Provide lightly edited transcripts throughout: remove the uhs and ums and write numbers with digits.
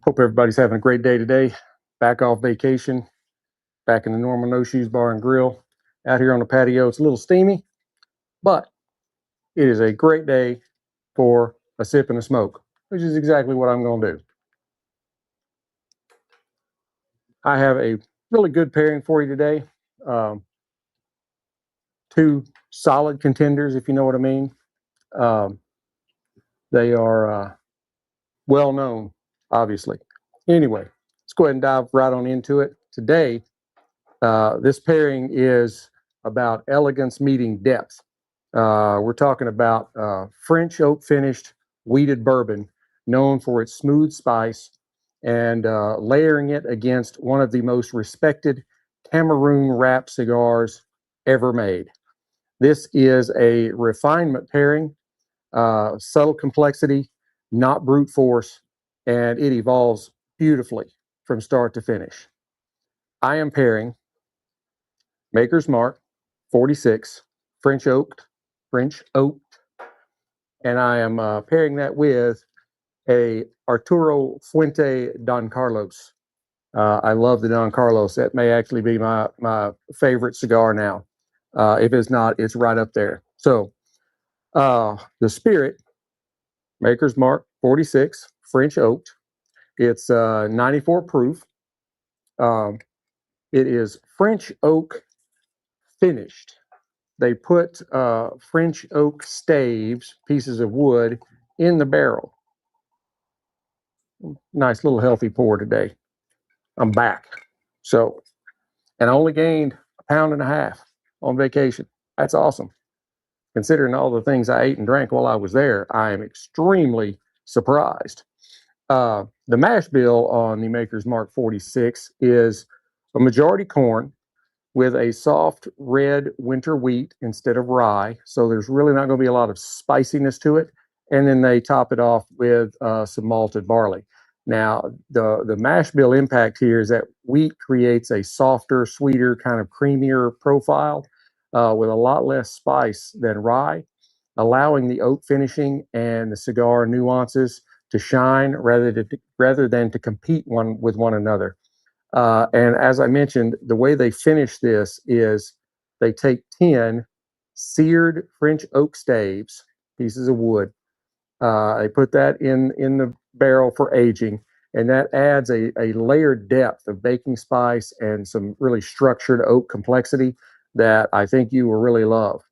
Hope everybody's having a great day today. Back off vacation, back in the normal No Shoes Bar and Grill. Out here on the patio, it's a little steamy, but it is a great day for a sip and a smoke, which is exactly what I'm going to do. I have a really good pairing for you today. Two solid contenders, if you know what I mean. They are well known, obviously. Anyway, let's go ahead and dive right on into it. Today, this pairing is about elegance meeting depth. We're talking about French oak finished wheated bourbon, known for its smooth spice, and layering it against one of the most respected Cameroon-wrapped cigars ever made. This is a refinement pairing, subtle complexity, not brute force, and it evolves beautifully from start to finish. I am pairing Maker's Mark 46 French oaked, and I am pairing that with a Arturo Fuente Don Carlos. I love the Don Carlos. That may actually be my favorite cigar now. If it's not, it's right up there. So the Spirit, Maker's Mark 46 French oaked. It's 94 proof. It is French oak finished. They put French oak staves, pieces of wood, in the barrel. Nice little healthy pour today. I'm back. So, and I only gained 1.5 pounds on vacation. That's awesome. Considering all the things I ate and drank while I was there, I am extremely surprised. The mash bill on the Maker's Mark 46 is a majority corn with a soft red winter wheat instead of rye. So there's really not going to be a lot of spiciness to it. And then they top it off with some malted barley. Now, the mash bill impact here is that wheat creates a softer, sweeter, kind of creamier profile with a lot less spice than rye, allowing the oak finishing and the cigar nuances to shine rather than to compete with one another. And as I mentioned, the way they finish this is they take 10 seared French oak staves, pieces of wood. They put that in the barrel for aging, and that adds a layered depth of baking spice and some really structured oak complexity that I think you will really love.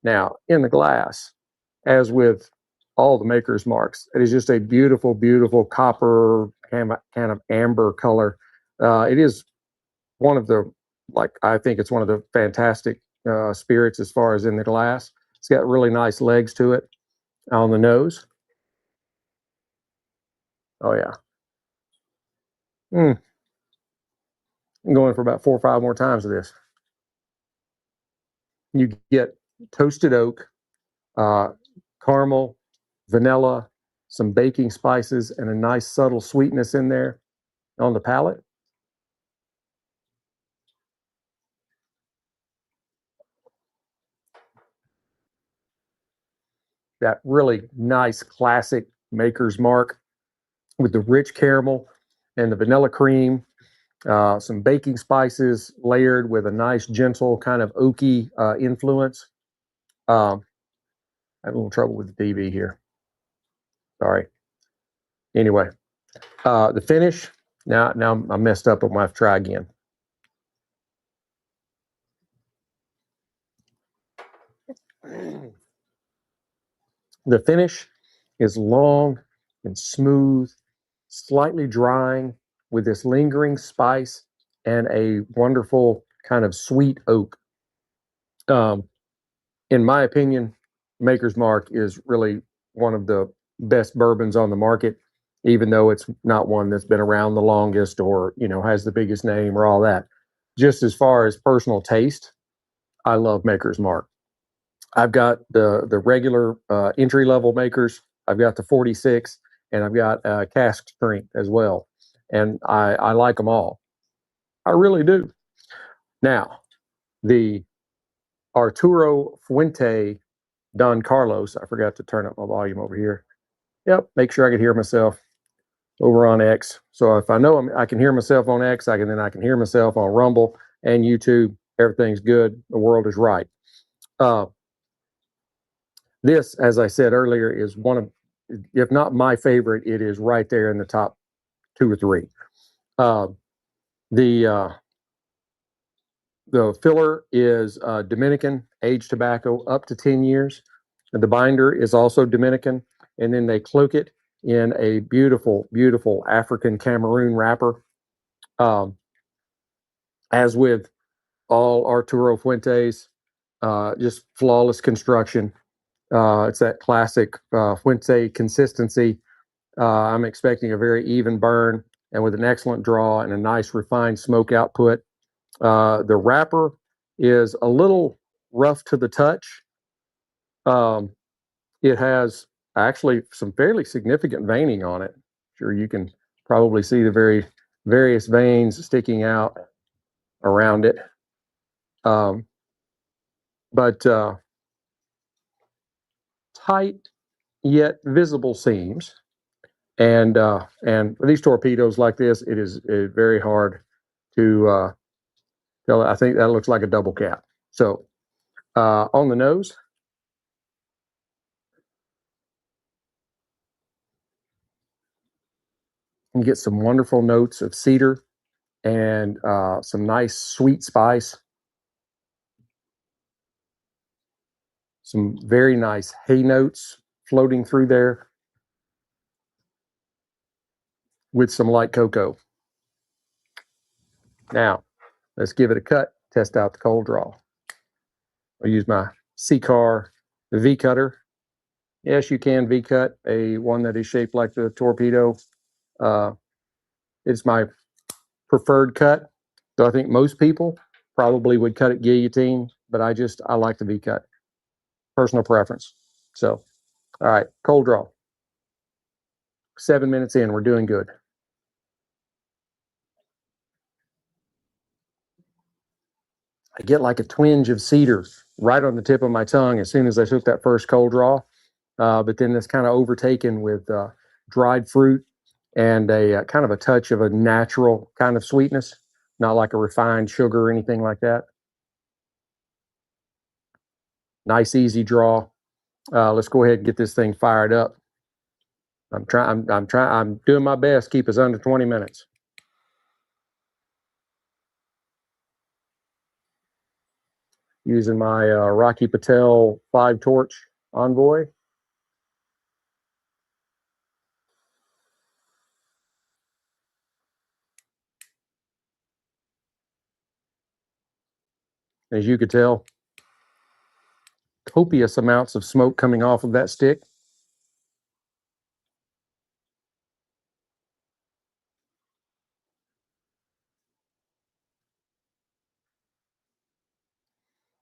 Now, in the glass, as with all the Maker's Marks, it is just a beautiful, beautiful copper kind of amber color. It is one of the, I think it's one of the fantastic spirits as far as in the glass. It's got really nice legs to it on the nose. Oh, yeah. I'm going for about 4 or 5 more times of this. You get toasted oak, caramel, vanilla, some baking spices, and a nice subtle sweetness in there on the palate. That really nice classic Maker's Mark with the rich caramel and the vanilla cream, some baking spices layered with a nice, gentle kind of oaky influence. I have a little trouble with the TV here. Sorry. Anyway, the finish. Now I messed up. I'm gonna have to try again. The finish is long and smooth, slightly drying with this lingering spice and a wonderful kind of sweet oak. In my opinion, Maker's Mark is really one of the best bourbons on the market, even though it's not one that's been around the longest or, has the biggest name or all that. Just as far as personal taste, I love Maker's Mark. I've got the regular entry level makers. I've got the 46, and I've got cask strength as well, and I like them all. I really do. Now, the Arturo Fuente Don Carlos. I forgot to turn up my volume over here. Yep, make sure I could hear myself. over on X. So if I know I can hear myself on X, I can hear myself on Rumble and YouTube. Everything's good. The world is right. This, as I said earlier, is one of, if not my favorite, it is right there in the top 2 or 3. Uh, the filler is Dominican aged tobacco up to 10 years. And the binder is also Dominican. And then they cloak it in a beautiful, beautiful African Cameroon wrapper. As with all Arturo Fuentes, just flawless construction. It's that classic Fuente consistency. I'm expecting a very even burn and with an excellent draw and a nice refined smoke output. The wrapper is a little rough to the touch. It has actually some fairly significant veining on it. Sure, you can probably see the various veins sticking out around it. But tight yet visible seams. And for these torpedoes like this, it is very hard to tell. I think that looks like a double cap. So on the nose, you get some wonderful notes of cedar and some nice sweet spice. Some very nice hay notes floating through there with some light cocoa. Now, let's give it a cut, test out the cold draw. I'll use my Cigar V cutter. Yes, you can V cut a one that is shaped like the torpedo. It's my preferred cut. So I think most people probably would cut it guillotine, but I like the V cut. Personal preference. So, all right, cold draw. 7 minutes in, we're doing good. I get like a twinge of cedar right on the tip of my tongue as soon as I took that first cold draw. But then it's kind of overtaken with dried fruit and a kind of a touch of a natural kind of sweetness, not like a refined sugar or anything like that. Nice, easy draw. Let's go ahead and get this thing fired up. I'm doing my best. Keep us under 20 minutes. Using my Rocky Patel 5-torch Envoy. As you could tell, copious amounts of smoke coming off of that stick.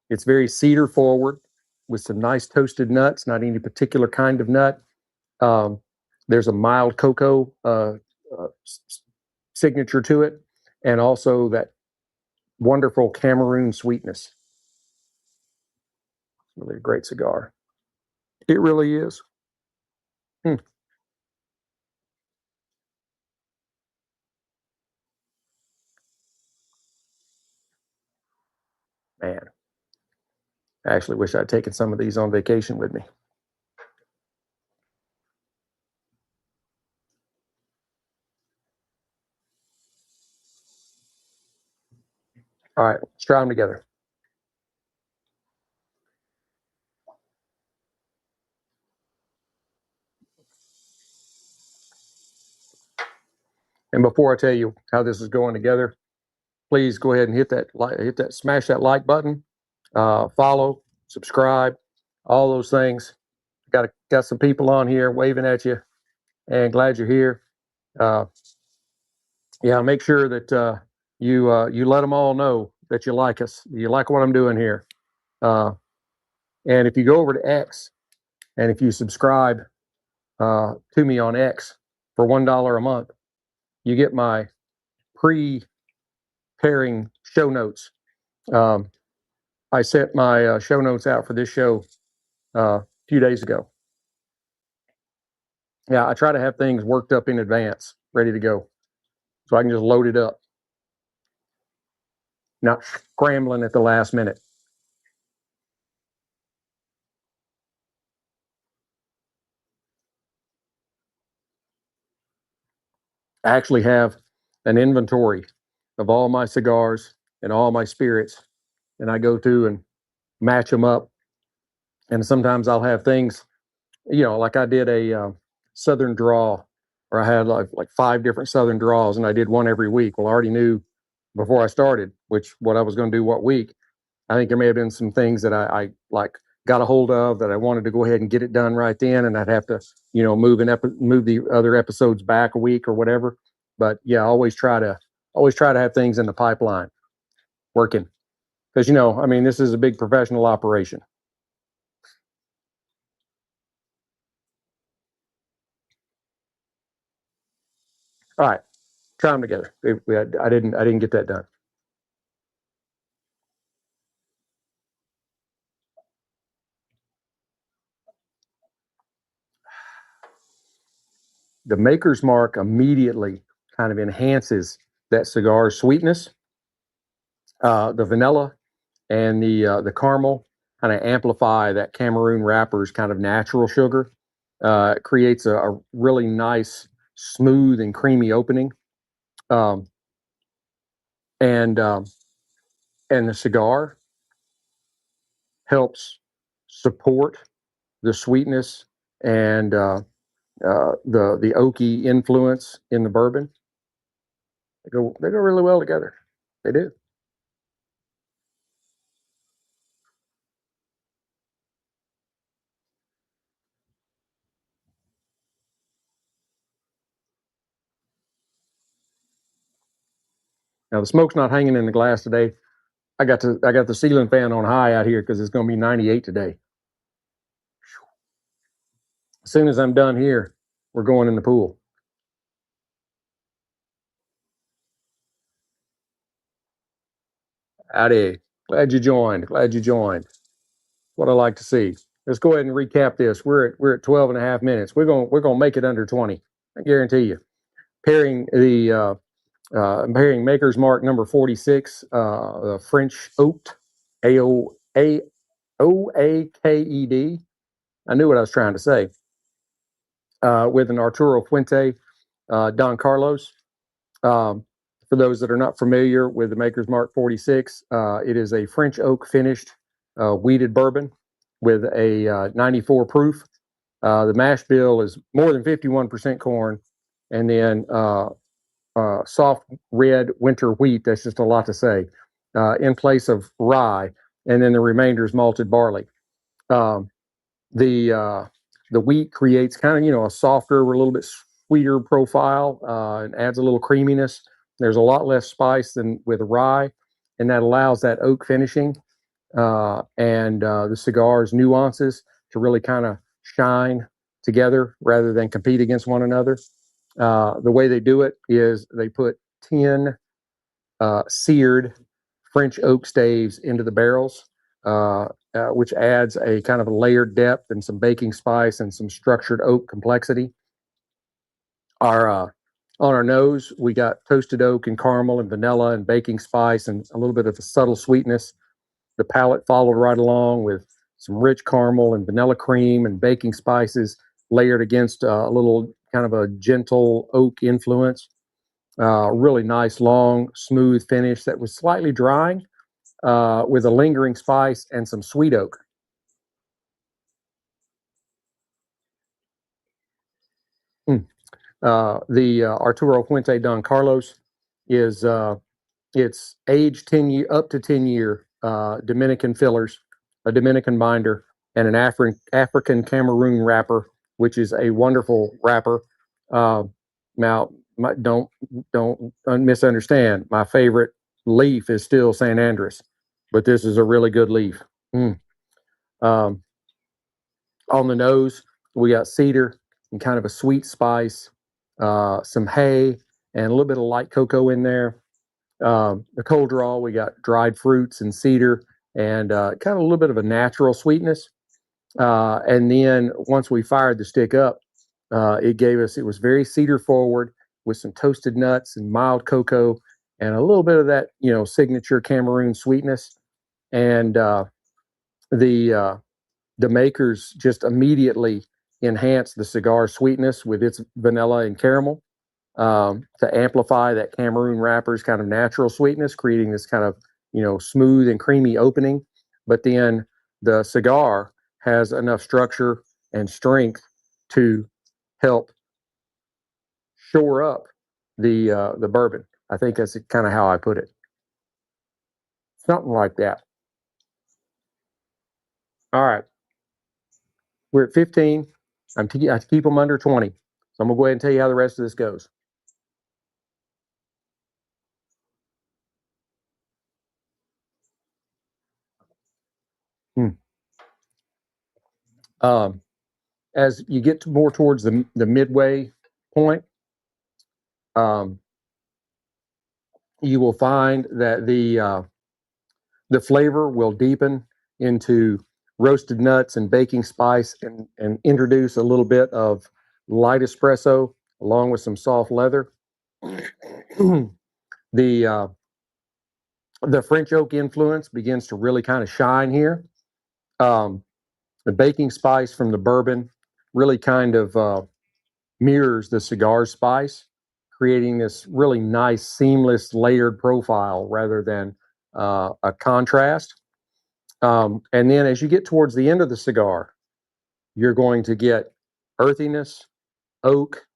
It's very cedar forward with some nice toasted nuts, not any particular kind of nut. There's a mild cocoa signature to it, and also that wonderful Cameroon sweetness. It's really a great cigar. It really is. Man, I actually wish I'd taken some of these on vacation with me. All right, let's try them together. And before I tell you how this is going together, please go ahead and smash that like button, follow, subscribe, all those things. Got some people on here waving at you, and glad you're here. Yeah, make sure that you let them all know that you like us. You like what I'm doing here. And if you go over to X, and if you subscribe to me on X for $1 a month, you get my pre-pairing show notes. I sent my show notes out for this show a few days ago. Yeah, I try to have things worked up in advance. ready to go. So I can just load it up, not scrambling at the last minute. I actually have an inventory of all my cigars and all my spirits, and I go through and match them up. And sometimes I'll have things, like I did a Southern draw, or I had like 5 different Southern draws, and I did one every week. Well, I already knew before I started what I was going to do what week. I think there may have been some things that I like got a hold of that I wanted to go ahead and get it done right then, and I'd have to, move the other episodes back a week or whatever. But yeah, I always try to have things in the pipeline working, because I mean, this is a big professional operation. All right, try them together. I didn't get that done. The maker's mark immediately kind of enhances that cigar's sweetness. The vanilla and the caramel kind of amplify that Cameroon wrapper's kind of natural sugar. It creates a really nice, smooth and creamy opening. Um, and and the cigar helps support the sweetness and the oaky influence in the bourbon. They go really well together. They do. Now the smoke's not hanging in the glass today. I got the ceiling fan on high out here because it's going to be 98 today. As soon as I'm done here, we're going in the pool. Howdy. Glad you joined. Glad you joined. What I like to see. Let's go ahead and recap this. We're at 12 and a half minutes. We're gonna make it under 20. I guarantee you. Pairing pairing Maker's Mark number 46, French oaked, AOAKED. I knew what I was trying to say. With an Arturo Fuente Don Carlos. Um, for those that are not familiar with the Maker's Mark 46, it is a French oak finished wheated bourbon with a 94 proof. The mash bill is more than 51% corn, and then soft red winter wheat. That's just a lot to say. In place of rye, and then the remainder is malted barley. Um, the uh, the wheat creates kind of a softer, a little bit sweeter profile, and adds a little creaminess. There's a lot less spice than with rye, and that allows that oak finishing and the cigar's nuances to really kind of shine together rather than compete against one another. The way they do it is they put 10 seared French oak staves into the barrels, which adds a kind of a layered depth and some baking spice and some structured oak complexity. Our On our nose, we got toasted oak and caramel and vanilla and baking spice and a little bit of a subtle sweetness. The palate followed right along with some rich caramel and vanilla cream and baking spices layered against a little kind of a gentle oak influence. Really nice, long, smooth finish that was slightly drying with a lingering spice and some sweet oak. Mm. The Arturo Fuente Don Carlos is it's aged 10 year up to 10 year Dominican fillers, a Dominican binder, and an African Cameroon wrapper, which is a wonderful wrapper. Uh, Now, don't misunderstand. My favorite leaf is still San Andres, but this is a really good leaf. Mm. Um, on the nose, we got cedar and kind of a sweet spice, some hay, and a little bit of light cocoa in there. The cold draw, we got dried fruits and cedar, and kind of a little bit of a natural sweetness. And then once we fired the stick up, it was very cedar forward with some toasted nuts and mild cocoa and a little bit of that, signature Cameroon sweetness. And the makers just immediately enhance the cigar sweetness with its vanilla and caramel, to amplify that Cameroon wrapper's kind of natural sweetness, creating this kind of, smooth and creamy opening. But then the cigar has enough structure and strength to help shore up the bourbon. I think that's kind of how I put it. Something like that. All right. We're at 15. I keep them under 20. So I'm going to go ahead and tell you how the rest of this goes. Hmm. Um, as you get more towards the midway point, um, you will find that the flavor will deepen into roasted nuts and baking spice, and introduce a little bit of light espresso along with some soft leather. the uh, the French oak influence begins to really kind of shine here. Um, the baking spice from the bourbon really kind of mirrors the cigar spice, creating this really nice, seamless, layered profile rather than a contrast. And then as you get towards the end of the cigar, you're going to get earthiness, oak,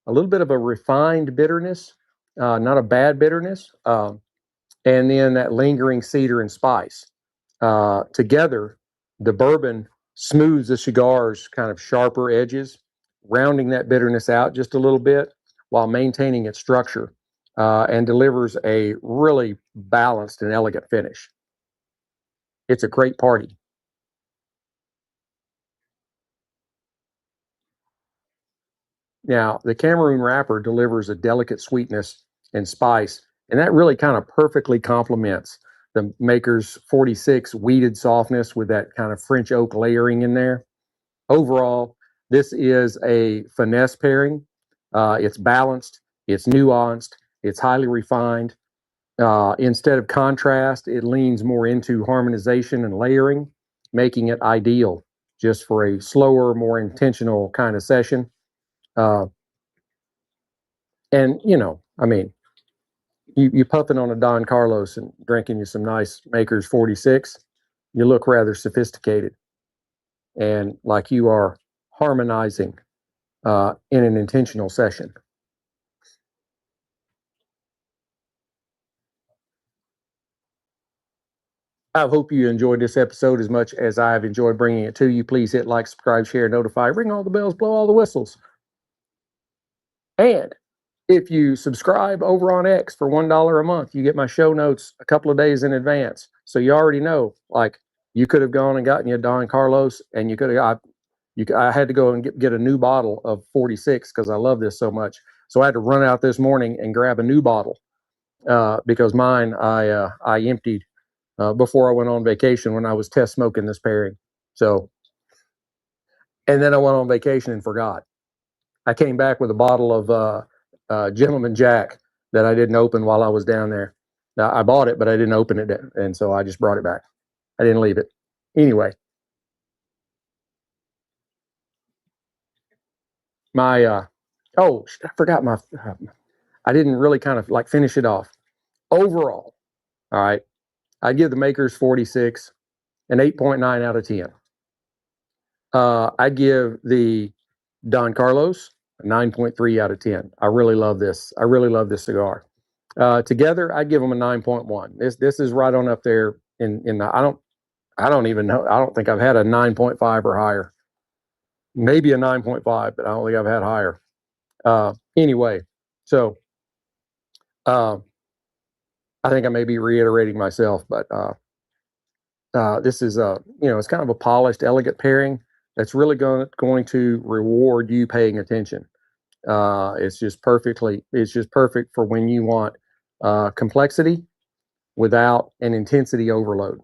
a little bit of a refined bitterness, not a bad bitterness, and then that lingering cedar and spice. Together, the bourbon smooths the cigar's kind of sharper edges, rounding that bitterness out just a little bit while maintaining its structure, and delivers a really balanced and elegant finish. It's a great party. Now, the Cameroon wrapper delivers a delicate sweetness and spice, and that really kind of perfectly complements the maker's 46 weeded softness with that kind of French oak layering in there. Overall, this is a finesse pairing. It's balanced, it's nuanced, it's highly refined. Instead of contrast, it leans more into harmonization and layering, making it ideal just for a slower, more intentional kind of session. Uh, and I mean, you puffing on a Don Carlos and drinking you some nice Maker's 46, you look rather sophisticated and like you are harmonizing in an intentional session. I hope you enjoyed this episode as much as I've enjoyed bringing it to you. Please hit like, subscribe, share, notify, ring all the bells, blow all the whistles. And if you subscribe over on X for $1 a month, you get my show notes a couple of days in advance. So you already know, like, you could have gone and gotten you a Don Carlos, and you could have, I had to go and get a new bottle of 46 because I love this so much. So I had to run out this morning and grab a new bottle, because mine I emptied before I went on vacation when I was test smoking this pairing. So, and then I went on vacation and forgot. I came back with a bottle of Gentleman Jack that I didn't open while I was down there. Now, I bought it, but I didn't open it, and so I just brought it back. I didn't leave it. Anyway, my I forgot my. I didn't really kind of like finish it off. Overall, all right, I'd give the Makers 46 an 8.9 out of 10. I give the Don Carlos a 9.3 out of 10. I really love this. I really love this cigar. Together, I give them a 9.1. This is right on up there in the. I don't even know. I don't think I've had a 9.5 or higher. Maybe a 9.5, but I don't think I've had higher. Anyway, so uh, I think I may be reiterating myself, but this is it's kind of a polished, elegant pairing that's really going to reward you paying attention. It's just perfect for when you want complexity without an intensity overload.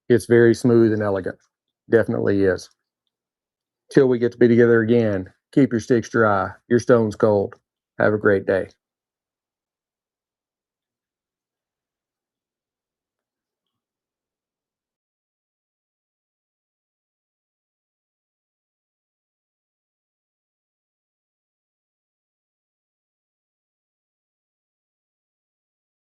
It's very smooth and elegant. Definitely is. Till we get to be together again, keep your sticks dry, your stones cold. Have a great day.